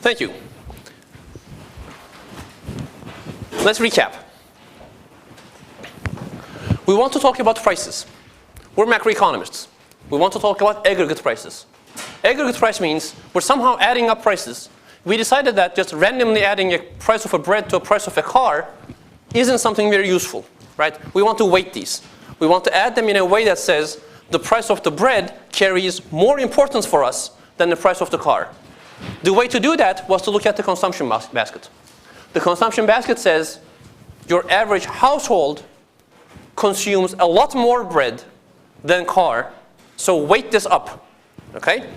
Thank you. Let's recap. We want to talk about prices. We're macroeconomists. We want to talk about aggregate prices. Aggregate price means we're somehow adding up prices. We decided that just randomly adding a price of a bread to a price of a car isn't something very useful, right? We want to weight these. We want to add them in a way that says the price of the bread carries more importance for us than the price of the car. The way to do that was to look at the consumption basket. The consumption basket says your average household consumes a lot more bread than car, so weight this up, okay?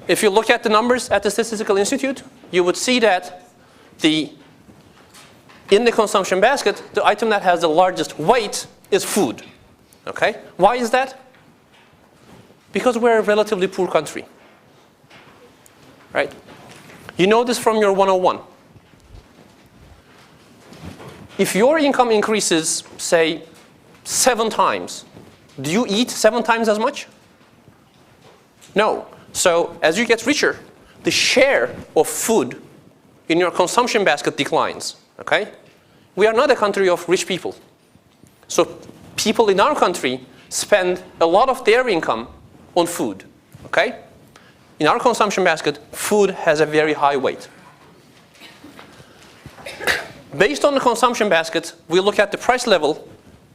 If you look at the numbers at the Statistical Institute, you would see that in the consumption basket, the item that has the largest weight is food, okay? Why is that? Because we're a relatively poor country, right? You know this from your 101. If your income increases, say, 7 times, do you eat 7 times as much? No. So as you get richer, the share of food in your consumption basket declines, okay? We are not a country of rich people. So people in our country spend a lot of their income on food, okay? In our consumption basket, food has a very high weight. Based on the consumption basket, we look at the price level,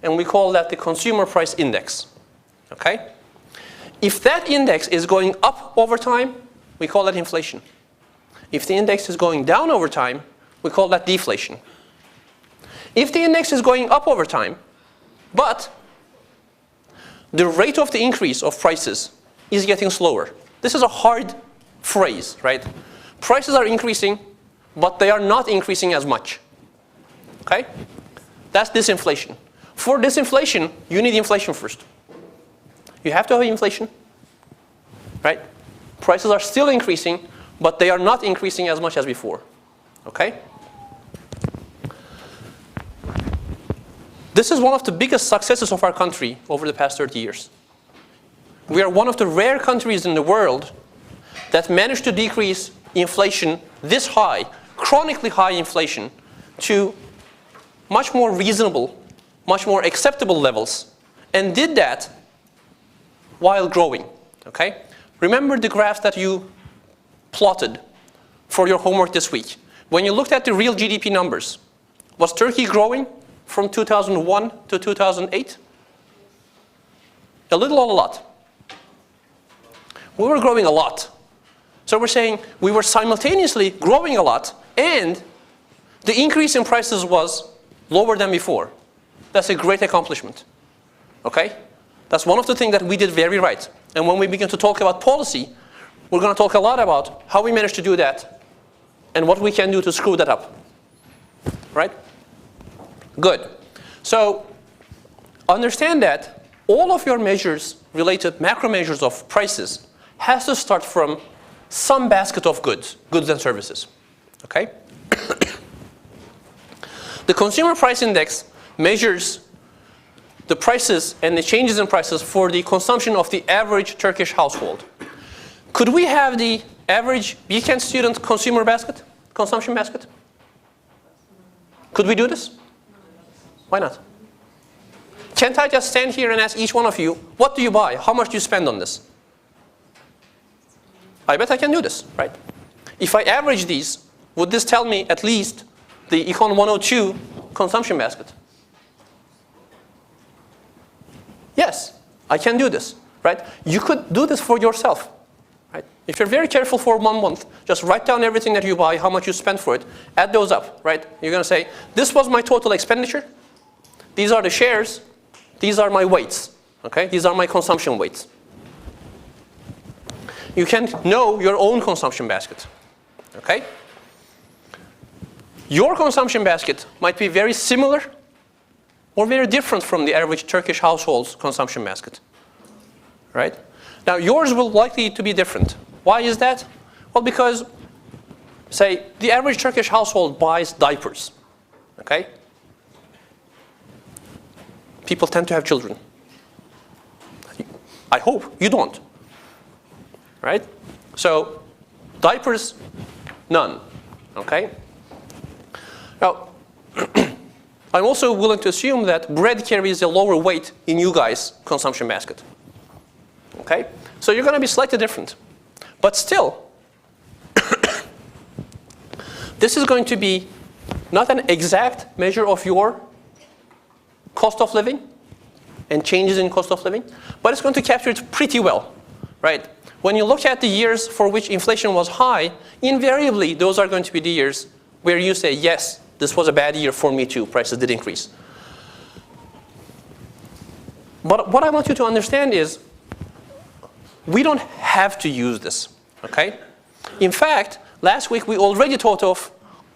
and we call that the consumer price index, okay? If that index is going up over time, we call that inflation. If the index is going down over time, we call that deflation. If the index is going up over time, but the rate of the increase of prices is getting slower. This is a hard phrase, right? Prices are increasing, but they are not increasing as much, okay? That's disinflation. For disinflation, you need inflation first. You have to have inflation, right? Prices are still increasing, but they are not increasing as much as before, okay? This is one of the biggest successes of our country over the past 30 years. We are one of the rare countries in the world that managed to decrease inflation this high, chronically high inflation, to much more reasonable, much more acceptable levels, and did that while growing, okay? Remember the graphs that you plotted for your homework this week. When you looked at the real GDP numbers, was Turkey growing from 2001 to 2008? A little or a lot? We were growing a lot. So we're saying we were simultaneously growing a lot, and the increase in prices was lower than before. That's a great accomplishment, okay? That's one of the things that we did very right. And when we begin to talk about policy, we're going to talk a lot about how we managed to do that and what we can do to screw that up, right? Good. So understand that all of your measures related, macro measures of prices, has to start from some basket of goods and services, okay? The consumer price index measures the prices and the changes in prices for the consumption of the average Turkish household. Could we have the average BCAN student consumer basket, consumption basket? Could we do this? Why not? Can't I just stand here and ask each one of you, what do you buy? How much do you spend on this? I bet I can do this, right? If I average these, would this tell me at least the ECON102 consumption basket? Yes, I can do this, right? You could do this for yourself, right? If you're very careful for 1 month, just write down everything that you buy, how much you spend for it, add those up, right? You're going to say, this was my total expenditure. These are the shares. These are my weights, okay? These are my consumption weights. You can know your own consumption basket, okay? Your consumption basket might be very similar or very different from the average Turkish household's consumption basket, right? Now, yours will likely to be different. Why is that? Well, because, say, the average Turkish household buys diapers, okay? People tend to have children. I hope you don't, right? So Diapers, none. Okay? Now, I'm also willing to assume that bread carries a lower weight in you guys' consumption basket. Okay? So you're going to be slightly different. But still, this is going to be not an exact measure of your cost of living and changes in cost of living, but it's going to capture it pretty well, right? When you look at the years for which inflation was high, invariably those are going to be the years where you say, yes, this was a bad year for me too, prices did increase. But what I want you to understand is, we don't have to use this, okay? In fact, last week we already thought of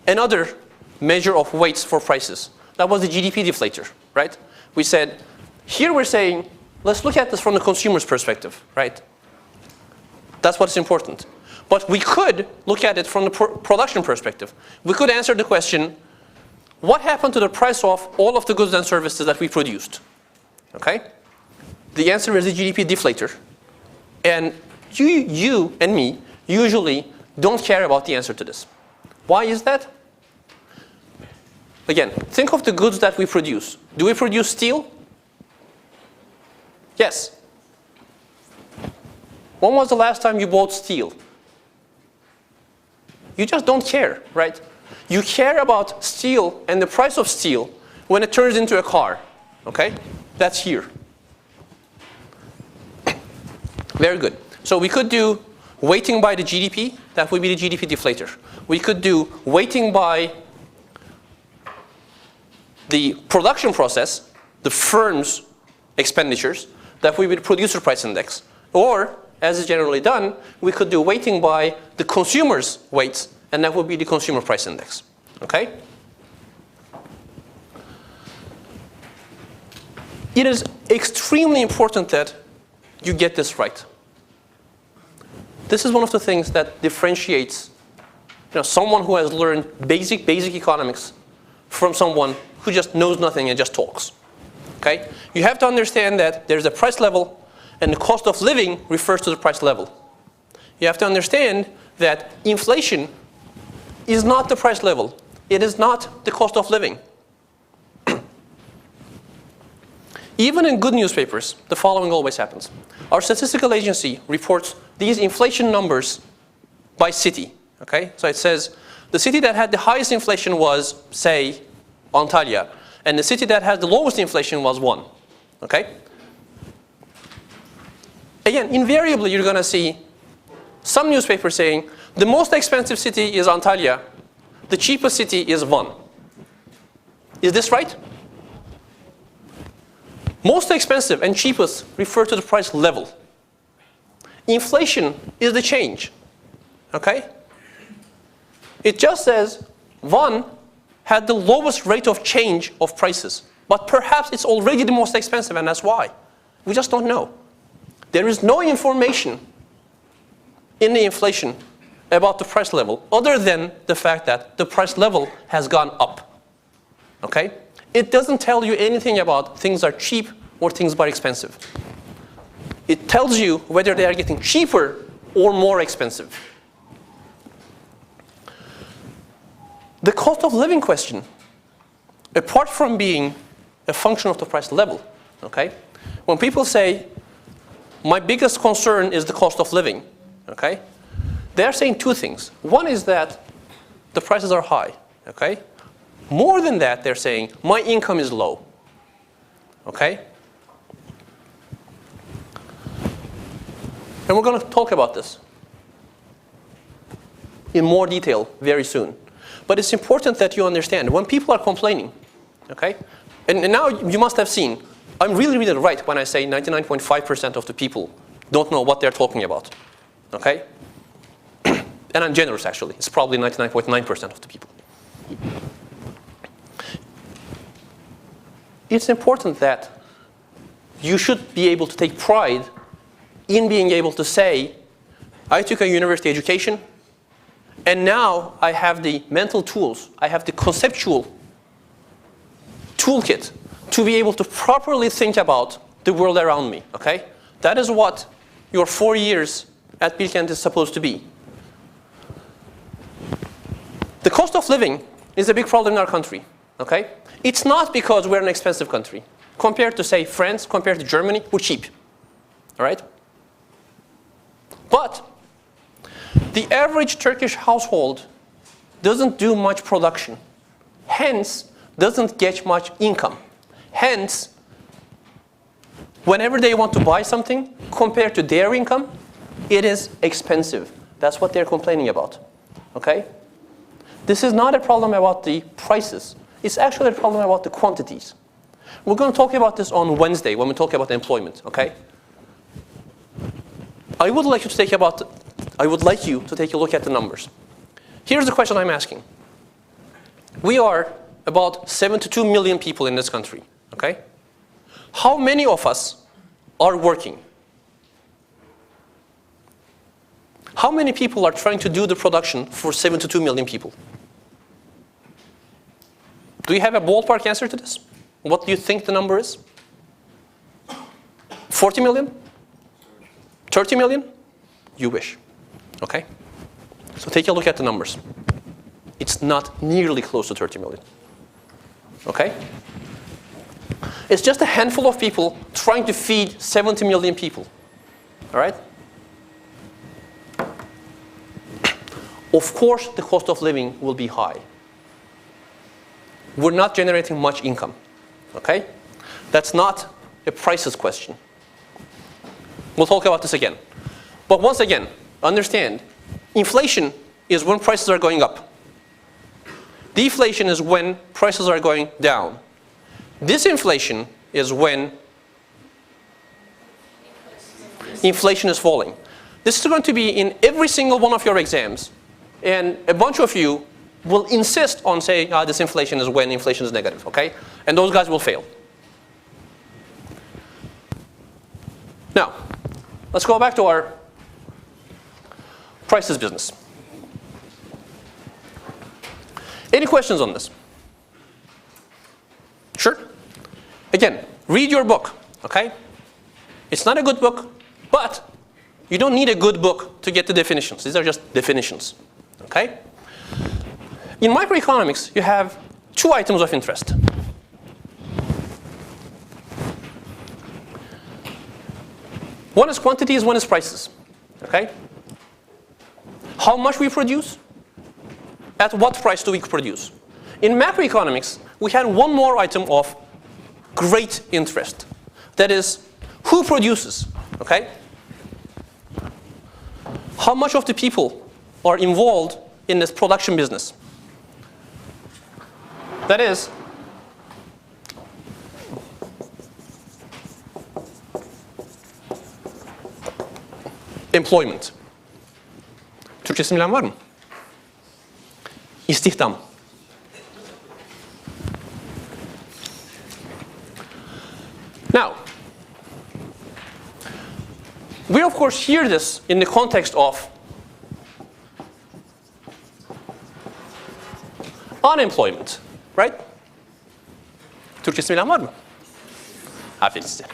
another measure of weights for prices. That was the GDP deflator, right? We said, here we're saying, let's look at this from the consumer's perspective, right? That's what's important. But we could look at it from the production perspective. We could answer the question, what happened to the price of all of the goods and services that we produced? Okay? The answer is the GDP deflator. And you and me usually don't care about the answer to this. Why is that? Again, think of the goods that we produce. Do we produce steel? Yes. When was the last time you bought steel? You just don't care, right? You care about steel and the price of steel when it turns into a car, okay? That's here. Very good. So we could do weighting by the GDP. That would be the GDP deflator. We could do weighting by the production process, the firm's expenditures. That would be the producer price index. Or, as is generally done, we could do weighting by the consumer's weights, and that would be the consumer price index. Okay? It is extremely important that you get this right. This is one of the things that differentiates someone who has learned basic economics from someone who just knows nothing and just talks. Okay? You have to understand that there's a price level, and the cost of living refers to the price level. You have to understand that inflation is not the price level. It is not the cost of living. Even in good newspapers, the following always happens. Our statistical agency reports these inflation numbers by city. Okay? So it says the city that had the highest inflation was, say, Antalya, and the city that had the lowest inflation was 1. Okay? Again, invariably you're going to see some newspapers saying the most expensive city is Antalya, the cheapest city is 1. Is this right? Most expensive and cheapest refer to the price level. Inflation is the change. Okay? It just says 1 had the lowest rate of change of prices. But perhaps it's already the most expensive, and that's why. We just don't know. There is no information in the inflation about the price level other than the fact that the price level has gone up. Okay? It doesn't tell you anything about things are cheap or things are expensive. It tells you whether they are getting cheaper or more expensive. The cost of living question, apart from being a function of the price level, okay? When people say, my biggest concern is the cost of living, okay? They're saying two things. One is that the prices are high, okay? More than that, they're saying, my income is low, okay? And we're going to talk about this in more detail very soon. But it's important that you understand, when people are complaining, okay? And now you must have seen, I'm really right when I say 99.5% of the people don't know what they're talking about, okay? And I'm generous, actually. It's probably 99.9% of the people. It's important that you should be able to take pride in being able to say, I took a university education, and now I have the mental tools, I have the conceptual toolkit to be able to properly think about the world around me, okay? That is what your 4 years at Bilkent is supposed to be. cost of living is a big problem in our country. Okay? It's not because we're an expensive country. Compared to, say, France, compared to Germany, we're cheap. All right? But the average Turkish household doesn't do much production. Hence, doesn't get much income. Hence, whenever they want to buy something, compared to their income, it is expensive. That's what they're complaining about. Okay? This is not a problem about the prices. It's actually a problem about the quantities. We're going to talk about this on Wednesday when we talk about employment. Okay? I would like you to take a look at the numbers. Here's the question I'm asking. We are about 72 million people in this country. Okay? How many of us are working? How many people are trying to do the production for 72 million people? Do you have a ballpark answer to this? What do you think the number is? 40 million? 30 million? You wish. Okay? So take a look at the numbers. It's not nearly close to 30 million. Okay? It's just a handful of people trying to feed 70 million people. All right? Of course, the cost of living will be high. We're not generating much income. Okay? That's not a prices question. We'll talk about this again. But once again, understand, inflation is when prices are going up. Deflation is when prices are going down. Disinflation is when inflation is falling. This is going to be in every single one of your exams. And a bunch of you will insist on saying, disinflation is when inflation is negative, okay? And those guys will fail. Now, let's go back to our prices business. Any questions on this? Sure? Again, read your book, okay? It's not a good book, but you don't need a good book to get the definitions. These are just definitions, okay? In microeconomics, you have two items of interest. One is quantities, one is prices, okay? How much we produce, at what price do we produce? In macroeconomics, we had one more item of great interest. That is, who produces, okay? How much of the people are involved in this production business? That is, employment. Türkçesini bilen var mı? İstihdam. Now, we of course hear this in the context of unemployment, right? Türkçesini bilen var mı? Aferin size.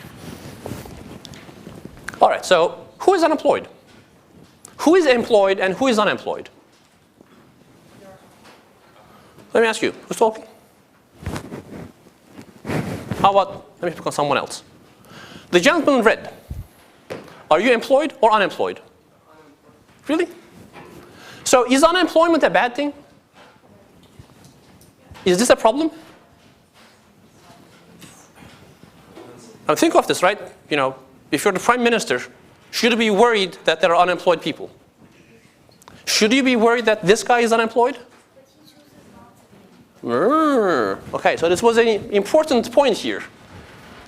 All right, so who is unemployed? Who is employed and who is unemployed? Let me ask you, who's talking? How about, let me pick on someone else. The gentleman in red, are you employed or unemployed? Really? So is unemployment a bad thing? Is this a problem? Now think of this, right? You know, if you're the prime minister, should you be worried that there are unemployed people? Should you be worried that this guy is unemployed? Okay, so this was an important point here.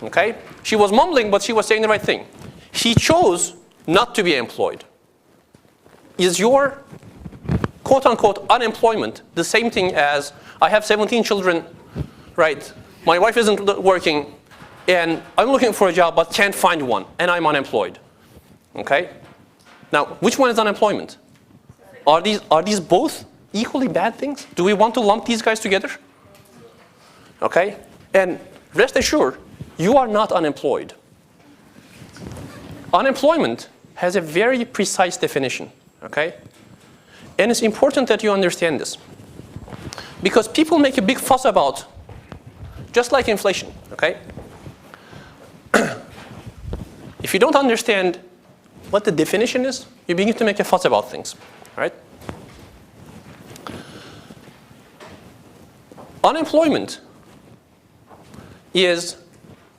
Okay? She was mumbling, but she was saying the right thing. He chose not to be employed. Is your quote-unquote unemployment the same thing as I have 17 children, right? My wife isn't working, and I'm looking for a job but can't find one, and I'm unemployed. Okay? Now, which one is unemployment? Are these both equally bad things? Do we want to lump these guys together? Okay? And rest assured, you are not unemployed. Unemployment has a very precise definition. Okay? And it's important that you understand this. Because people make a big fuss about, just like inflation, okay? If you don't understand what the definition is, you begin to make a fuss about things, right? Unemployment is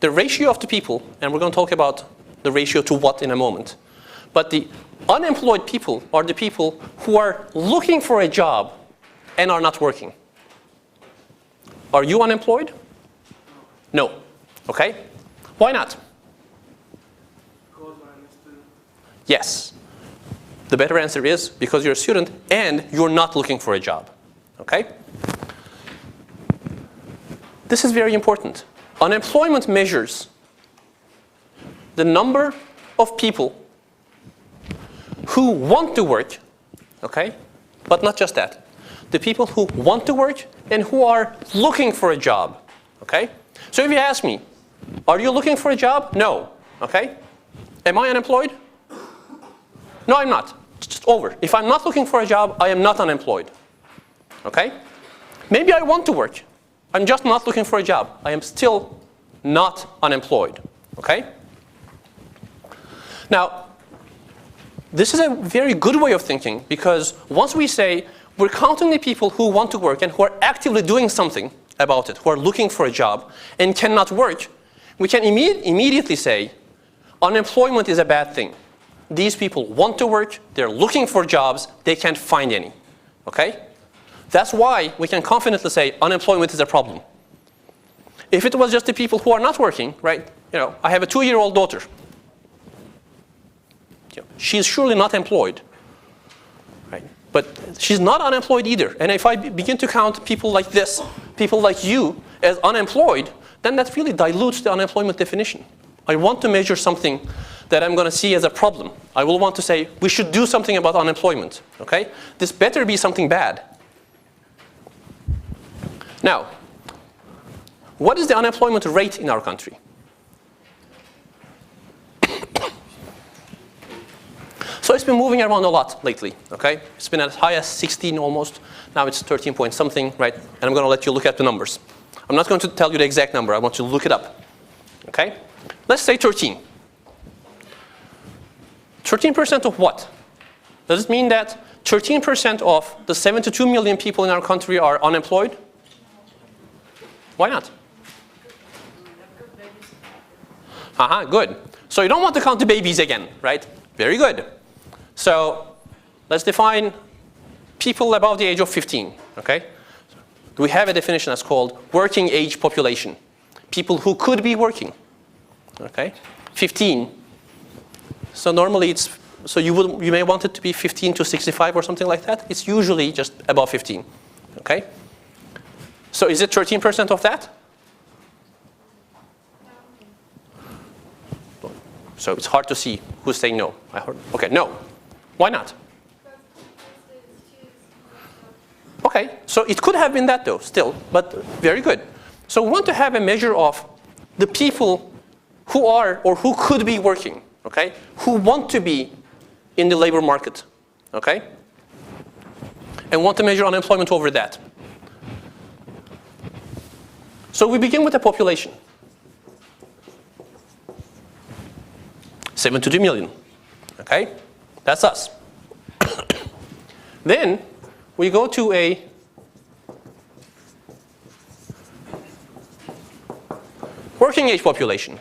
the ratio of the people, and we're going to talk about the ratio to what in a moment. But the unemployed people are the people who are looking for a job and are not working. Are you unemployed? No. Okay? Why not? Because I'm a student. Yes. The better answer is because you're a student and you're not looking for a job. Okay? This is very important. Unemployment measures the number of people who want to work, okay? But not just that. The people who want to work and who are looking for a job, okay? So if you ask me, are you looking for a job? No, okay? Am I unemployed? No, I'm not. It's just over. If I'm not looking for a job, I am not unemployed, okay? Maybe I want to work. I'm just not looking for a job. I am still not unemployed, okay? Now, this is a very good way of thinking because once we say we're counting the people who want to work and who are actively doing something about it, who are looking for a job and cannot work, we can immediately say unemployment is a bad thing. These people want to work, they're looking for jobs, they can't find any, okay? That's why we can confidently say unemployment is a problem. If it was just the people who are not working, right? You know, I have a 2-year-old daughter. She's surely not employed, right? But she's not unemployed either. And if I begin to count people like this, people like you, as unemployed, then that really dilutes the unemployment definition. I want to measure something that I'm going to see as a problem. I will want to say we should do something about unemployment, okay? This better be something bad. Now, what is the unemployment rate in our country? So it's been moving around a lot lately, okay? It's been as high as 16 almost. Now it's 13 point something, right? And I'm going to let you look at the numbers. I'm not going to tell you the exact number. I want you to look it up, okay? Let's say 13. 13% of what? Does it mean that 13% of the 72 million people in our country are unemployed? Why not? Good. So you don't want to count the babies again, right? Very good. So let's define people above the age of 15, okay? We have a definition that's called working age population. People who could be working, okay? 15. So normally it's, so you may want it to be 15 to 65 or something like that. It's usually just above 15, okay? So is it 13% of that? So it's hard to see who's saying no. I heard, okay, no. Why not? Okay, so it could have been that though, still, but very good. So we want to have a measure of the people who are or who could be working, okay? Who want to be in the labor market, okay? And want to measure unemployment over that. So we begin with the population. 72 million, okay? That's us. Then we go to a working age population,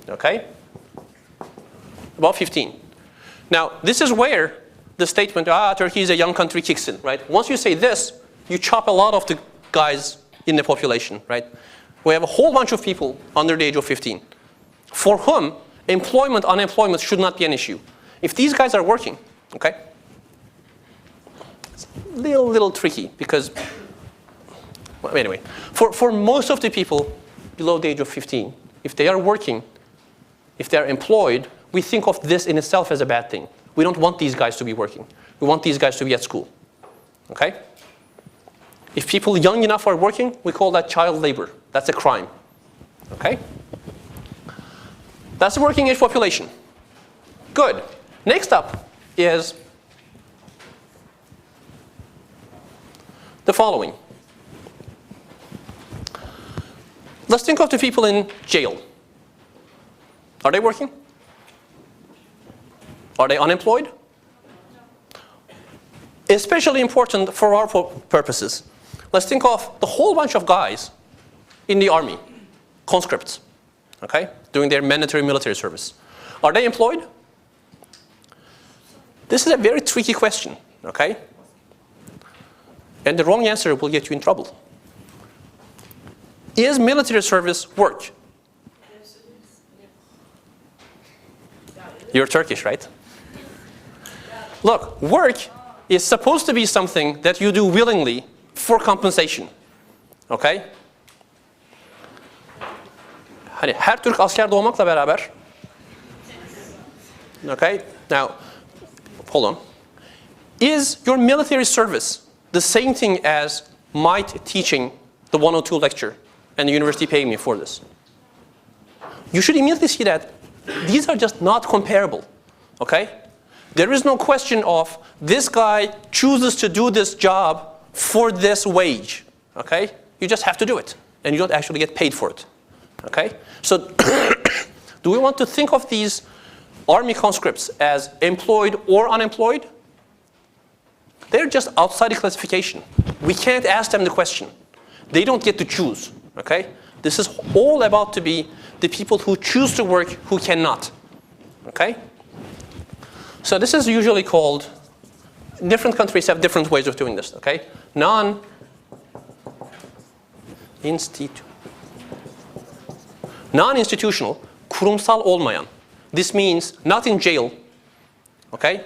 okay? About 15. Now, this is where the statement, Turkey is a young country kicks in, right? Once you say this, you chop a lot of the guys in the population, right? We have a whole bunch of people under the age of 15 for whom employment, unemployment should not be an issue. If these guys are working, okay? It's a little tricky because, well, anyway, for most of the people below the age of 15, if they are working, if they're employed, we think of this in itself as a bad thing. We don't want these guys to be working. We want these guys to be at school, okay? If people young enough are working, we call that child labor. That's a crime, okay? That's the working age population. Good. Next up is the following. Let's think of the people in jail. Are they working? Are they unemployed? Especially important for our purposes. Let's think of the whole bunch of guys in the army, conscripts, okay, doing their mandatory military service. Are they employed? This is a very tricky question, okay? And the wrong answer will get you in trouble. Is military service work? Yes, it is. You're Turkish, right? Look, work is supposed to be something that you do willingly for compensation. Okay? Hani her Türk asker doğmakla beraber. Okay? Now, hold on. Is your military service the same thing as my teaching the 102 lecture and the university paying me for this? You should immediately see that these are just not comparable. Okay? There is no question of this guy chooses to do this job for this wage. Okay? You just have to do it. And you don't actually get paid for it. Okay? So do we want to think of these army conscripts as employed or unemployed? They're just outside the classification. We can't ask them the question. They don't get to choose. Okay? This is all about to be the people who choose to work who cannot. Okay? So this is usually called, different countries have different ways of doing this. Okay? Non-institutional, kurumsal olmayan. This means not in jail. Okay?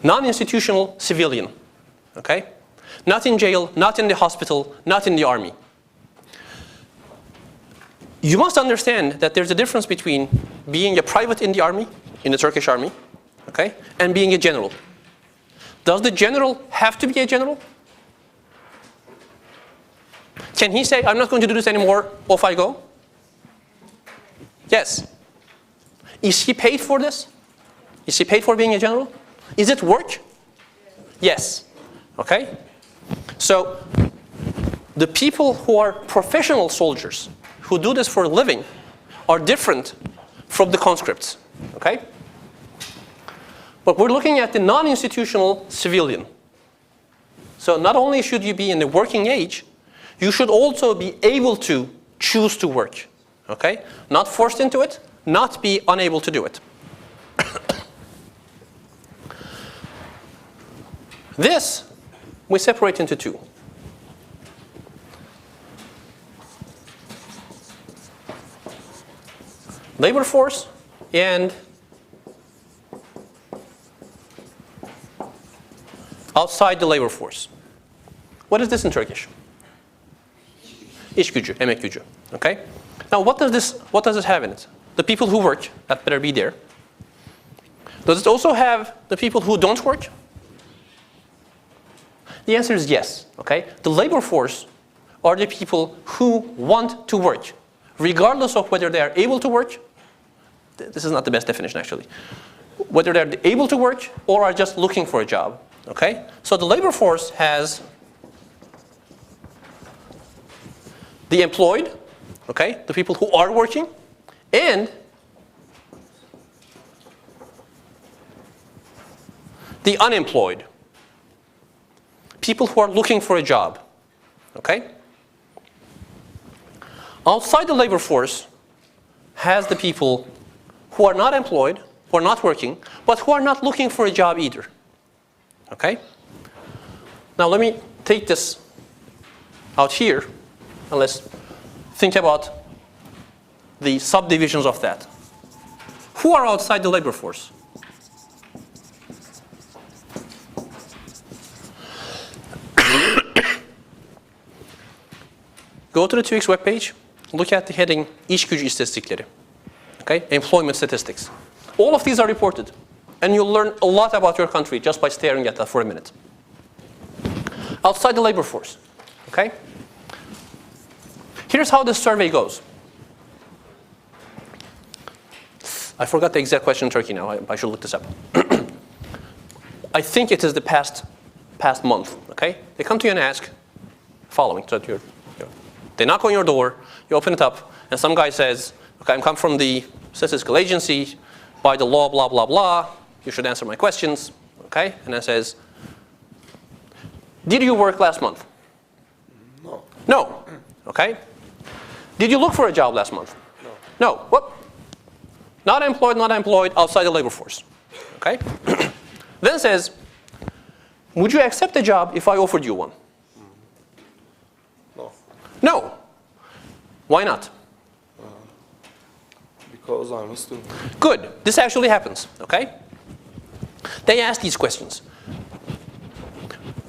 Non-institutional civilian. Okay? Not in jail, not in the hospital, not in the army. You must understand that there's a difference between being a private in the army, in the Turkish army, okay, and being a general. Does the general have to be a general? Can he say, I'm not going to do this anymore, off I go? Yes. Is he paid for this? Is he paid for being a general? Is it work? Yes. Okay? So, the people who are professional soldiers, who do this for a living, are different from the conscripts. Okay? But we're looking at the non-institutional civilian. So not only should you be in the working age, you should also be able to choose to work. Okay? Not forced into it, not be unable to do it. This we separate into two. Labor force and outside the labor force. What is this in Turkish? İş gücü, emek gücü. Okay? Now what does it have in it? The people who work, that better be there. Does it also have the people who don't work? The answer is yes. Okay? The labor force are the people who want to work, regardless of whether they are able to work. This is not the best definition, actually. Whether they're able to work or are just looking for a job. Okay? So the labor force has the employed, okay, the people who are working, and the unemployed, people who are looking for a job. Okay? Outside the labor force has the people who are not employed, who are not working, but who are not looking for a job either. Okay? Now let me take this out here and let's think about the subdivisions of that. Who are outside the labor force? Go to the TÜİK webpage, look at the heading İş gücü istatistikleri. Okay? Employment statistics. All of these are reported. And you'll learn a lot about your country just by staring at that for a minute. Outside the labor force. Okay? Here's how this survey goes. I forgot the exact question in Turkey now. I should look this up. I think it is the past past month, okay? They come to you and ask following. So they knock on your door, you open it up, and some guy says, okay, I'm come from the statistical agency, by the law, blah, blah, blah, you should answer my questions, okay? And then says, did you work last month? No. No, okay? Did you look for a job last month? No. No, what? Not employed, outside the labor force, okay? Then says, would you accept a job if I offered you one? No. No. Why not? Because I'm a student. Good. This actually happens, okay? They ask these questions.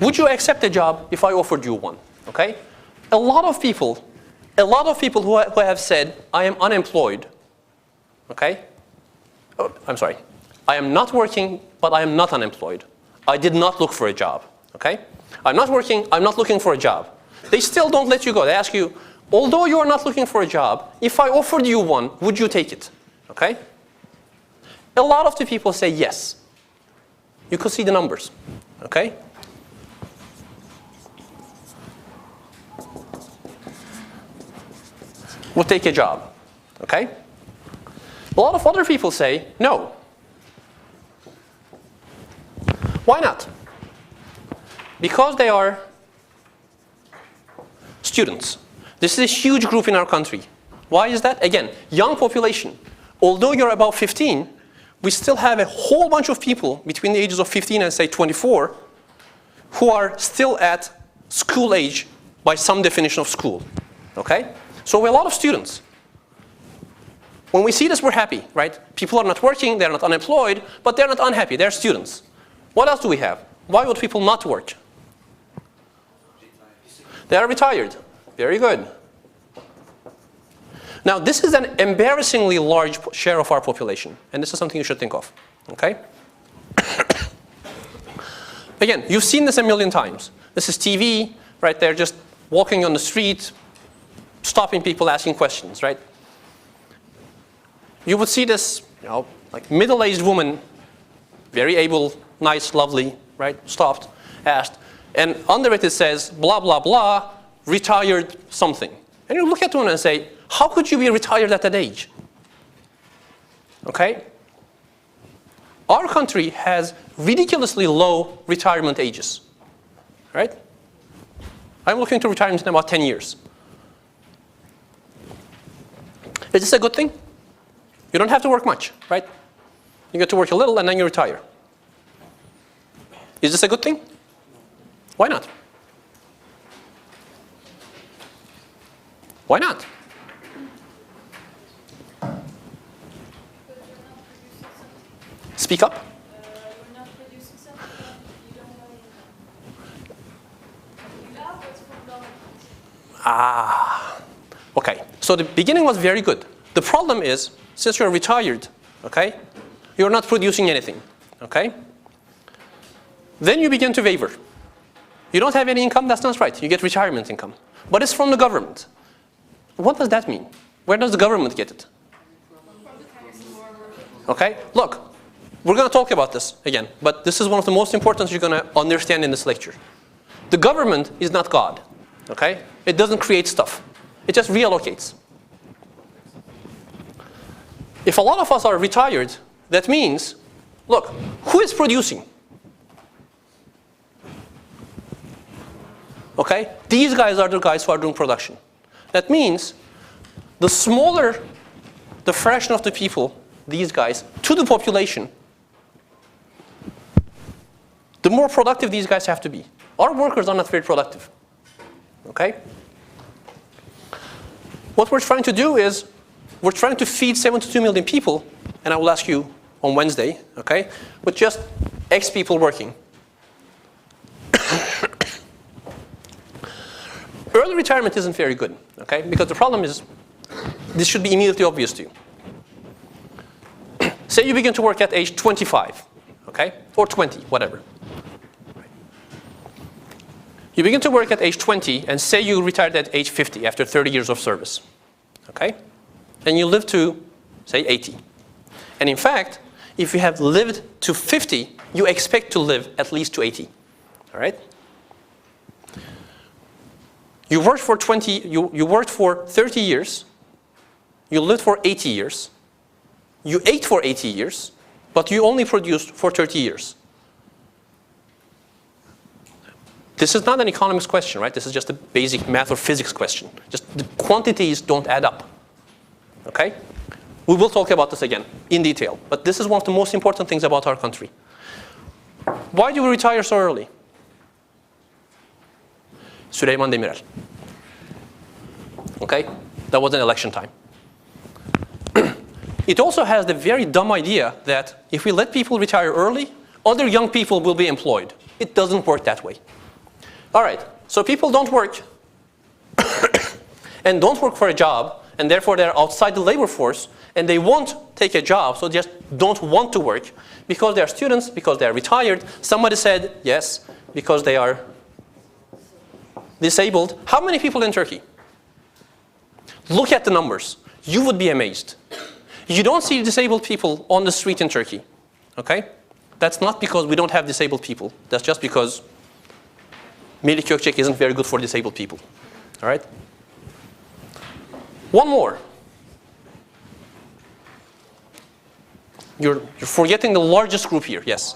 Would you accept a job if I offered you one? Okay? A lot of people who have said, I am unemployed, okay? Oh, I'm sorry. I am not working, but I am not unemployed. I did not look for a job, okay? I'm not working, I'm not looking for a job. They still don't let you go. They ask you, although you are not looking for a job, if I offered you one, would you take it? Okay? A lot of the people say yes. You could see the numbers. Okay? We'll take a job. Okay? A lot of other people say no. Why not? Because they are students. This is a huge group in our country. Why is that? Again, young population. Although you're about 15, we still have a whole bunch of people between the ages of 15 and say 24 who are still at school age by some definition of school. Okay? So we have a lot of students. When we see this, we're happy, right? People are not working, they're not unemployed, but they're not unhappy, they're students. What else do we have? Why would people not work? They are retired. Very good. Now, this is an embarrassingly large share of our population, and this is something you should think of, okay? Again, you've seen this a million times. This is TV, right? They're just walking on the street, stopping people, asking questions, right? You would see this, like middle-aged woman, very able, nice, lovely, right? Stopped, asked, and under it says, blah, blah, blah, retired something. And you look at one and say, how could you be retired at that age? Okay? Our country has ridiculously low retirement ages, right? I'm looking to retirement in about 10 years. Is this a good thing? You don't have to work much, right? You get to work a little and then you retire. Is this a good thing? Why not? Why not? Speak up. We're not producing something, you don't have income. You have what's from government. Ah, okay. So the beginning was very good. The problem is, since you're retired, okay, you're not producing anything, okay? Then you begin to waver. You don't have any income, that's not right. You get retirement income. But it's from the government. What does that mean? Where does the government get it? Okay, look, we're going to talk about this again, but this is one of the most important you're going to understand in this lecture. The government is not God, okay? It doesn't create stuff. It just reallocates. If a lot of us are retired, that means, look, who is producing? Okay? These guys are the guys who are doing production. That means the smaller the fraction of the people, these guys, to the population, the more productive these guys have to be. Our workers are not very productive. Okay? What we're trying to do is, we're trying to feed 72 million people, and I will ask you on Wednesday, okay, with just X people working. Early retirement isn't very good, okay, because the problem is, this should be immediately obvious to you. Say you begin to work at age 25, okay, or 20, whatever. You begin to work at age 20, and say you retired at age 50 after 30 years of service, okay? And you live to, say, 80. And in fact, if you have lived to 50, you expect to live at least to 80, All right? You worked for 30 years. You lived for 80 years. You ate for 80 years, but you only produced for 30 years. This is not an economist question, right? This is just a basic math or physics question. Just the quantities don't add up. Okay? We will talk about this again in detail, but this is one of the most important things about our country. Why do we retire so early? Süleyman Demirel. Okay? That was an election time. It also has the very dumb idea that if we let people retire early, other young people will be employed. It doesn't work that way. All right, so people don't work and don't work for a job, and therefore they're outside the labor force, and they won't take a job, so they just don't want to work because they're students, because they're retired. Somebody said, yes, because they are disabled. How many people in Turkey? Look at the numbers. You would be amazed. You don't see disabled people on the street in Turkey, okay? That's not because we don't have disabled people. That's just because Melih Gökçek isn't very good for disabled people, all right? One more. You're forgetting the largest group here, yes?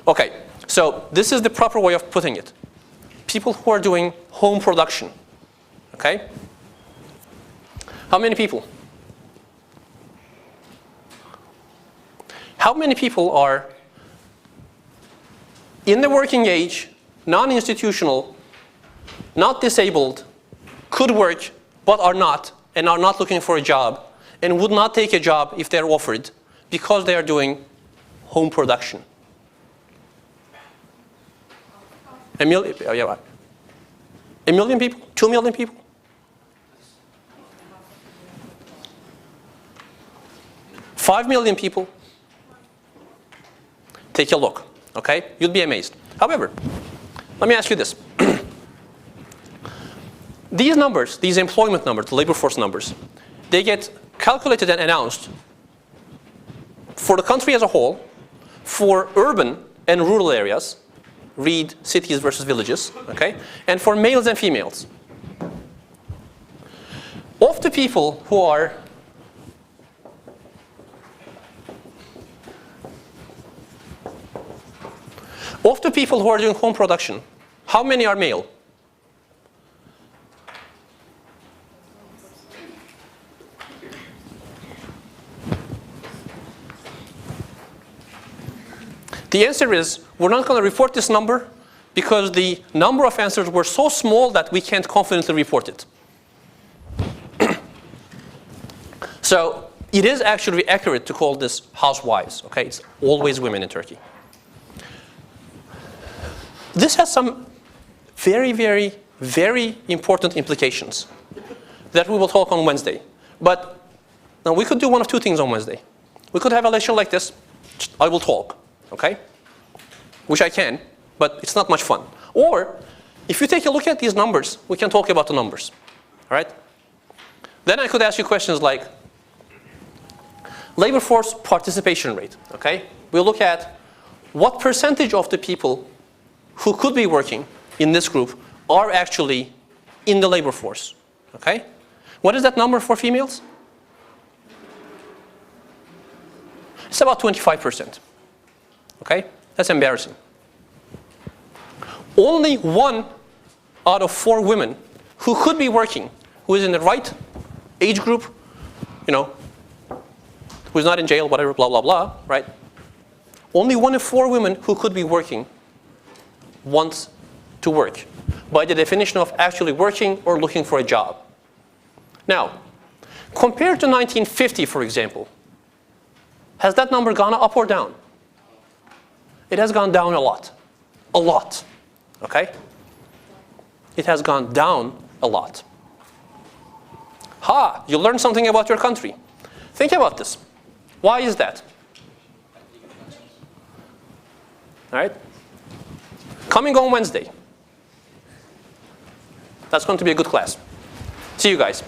Okay, so this is the proper way of putting it. People who are doing home production, okay? How many people? How many people are in the working age, non-institutional, not disabled, could work, but are not, and are not looking for a job, and would not take a job if they're offered because they are doing home production? A million people? 2 million people? $5 million people? Take a look, okay? You'd be amazed. However, let me ask you this. These numbers, these employment numbers, the labor force numbers, they get calculated and announced for the country as a whole, for urban and rural areas, read cities versus villages, okay? And for males and females. Of the people who are doing home production, how many are male? The answer is, we're not going to report this number because the number of answers were so small that we can't confidently report it. So it is actually accurate to call this housewives, okay? It's always women in Turkey. This has some very, very, very important implications that we will talk on Wednesday. But now we could do one of two things on Wednesday. We could have a lecture like this. I will talk, okay? Which I can, but it's not much fun. Or if you take a look at these numbers, we can talk about the numbers, all right? Then I could ask you questions like labor force participation rate, okay? We'll look at what percentage of the people who could be working in this group are actually in the labor force, okay? What is that number for females? It's about 25%, okay? That's embarrassing. Only 1 out of 4 women who could be working, who is in the right age group, you know, who is not in jail, whatever, blah, blah, blah, right? Only 1 of 4 women who could be working wants to work by the definition of actually working or looking for a job. Now, compared to 1950, for example, has that number gone up or down? It has gone down a lot. A lot. Okay? It has gone down a lot. Ha! You learned something about your country. Think about this. Why is that? All right? Coming on Wednesday. That's going to be a good class. See you guys.